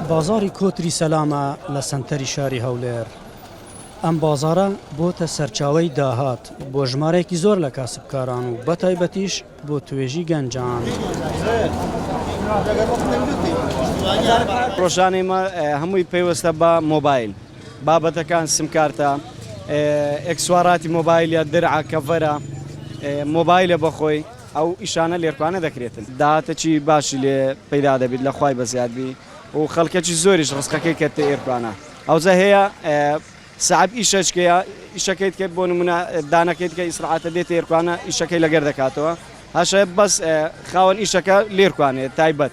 بازاری کۆتری سەلامە لە سەنتەری شاری هەولێر. ئەم بازارە بۆتە سەرچاوەی داهات بۆ ژمارەیەکی زۆر لە کاسبکاران و بەتایبەتیش بۆ توێژی گەنجان. ڕۆژانەی مە هەمووی پێوەستە بە مۆبایل، بابەتەکان سمکارتە، ئەکسسواراتی مۆبایلە، درعا، کەڤەرە، مۆبایلە بەخۆی ئەو ئیشانە لێرکوانە دەکرێتن. داهاتێکی باشی لێ پەیدا دەبێت لە خوای بەزیادبی و خەڵکێکی زۆریش ڕستقەکەی کردتە ئێرکوانە. ئەوزە هەیە سعب ئیشەکەیە ئیشەکەیت کرد بۆ نمونە دانەکەیت کە ئیسراعاتە دێت ئێرکوانە ئیشەکەی لەگەر دەکاتەوە. هەشە بەس خاوەن ئیشەکە لێرکوانێت تایبەت.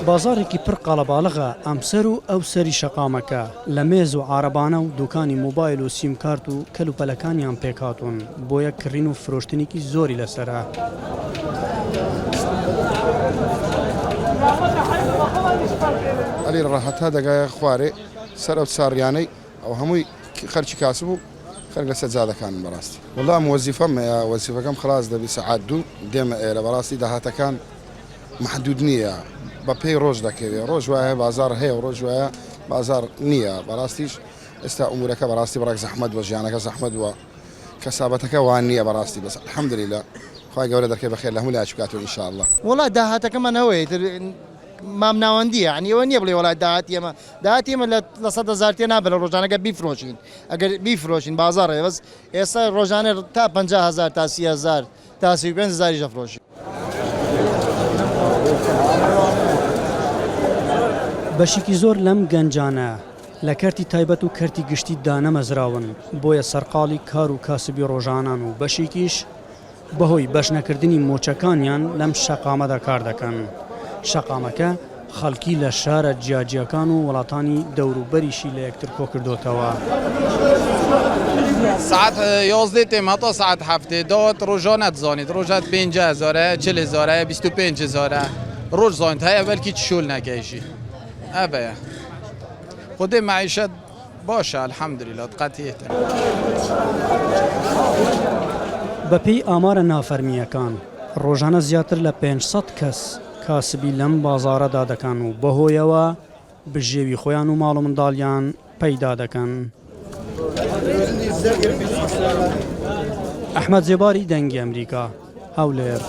بازارێکی پڕ قاڵەباڵغە ئەمسەر و ئەو سەری شەقامەکە لە مێز و عارەبانە و دوکانی مۆبایل و سیمکارت و کەلوپەلەکانیان پێکاتون بۆیە کڕین و فرۆشتنێکی زۆری لەسەرە. ئەلی ڕاحەتا دەگایە خوارێ سەر ئەو ساڕیانەی ئەو هەمووی خەرچی کاسب و خەرگ لە سەجادەکان بەڕاستی. وەڵام وەزیفەم وەزیفەکەم خلاص دەبی سەعات دوو دێمە ئێرە بەڕاستی داهاتەکان محدود نییە بە پێی ڕۆژ دەکەوێت ڕۆژ وایە بازار هەیە و ڕۆژ وایە بازار نییە بەڕاستیش ئێستا ئومورەکە بەڕاستی بڕێک زەحمەت وە ژیانەکە زەحمەت وە کەسابەتەکە وان نییە بەڕاستی بەس الحەمدولیلا خوای گەورە دەکەی بەخێر لە هەموو لای بکاتەوە ئینشاءالله. وڵات داهاتەکەمان هەوەیە مام ناوەندیە عنی ئەوە نییە بڵێ وڵات داهاتی ئێمە لە 100,000 تێ نابێت لە ڕۆژانەکە بیفرۆشین ئەگەر بیفرۆشین بازاڕێ بەس ئێستا ڕۆژانە تا 50,000 تا 30,000 تا 35,000 دەفرۆشین. بەشێکی زۆر لەم گەنجانە لە کەرتی تایبەت و کەرتی گشتی دانەمەزراون بۆیە سەرقاڵی کار و کاسبی ڕۆژانان و بەشێکیش بەهۆی بەشنەکردنی مۆچەکانیان لەم شەقامەدا کار دەکەن. شەقامەکە خەڵکی لە شارە جیاجیەکان و وڵاتانی دەوروبەریشی لە یەکتر کۆ کردوتەوە. ساعت 11 تێم هەتا ساعت هەفتێ داوت ڕۆژانە دزانیت ڕۆژات 5,000 40,000 25,000 ڕۆژ زانیت هەیە بەلکی چشۆل نەکەیشی ئەبەیە خودێ معیشەت باشە الحەمدولیلا قەتیێتە. بەپێی ئامارە نافەرمیەکان ڕۆژانە زیاتر لە 500 کەس کاسبی لەم بازارەدا دەکەن و بەهۆیەوە بژێوی خۆیان و ماڵ و منداڵیان پەیدا دەکەن. ئەحمەد جێباری دەنگی ئەمریکا هەولێر.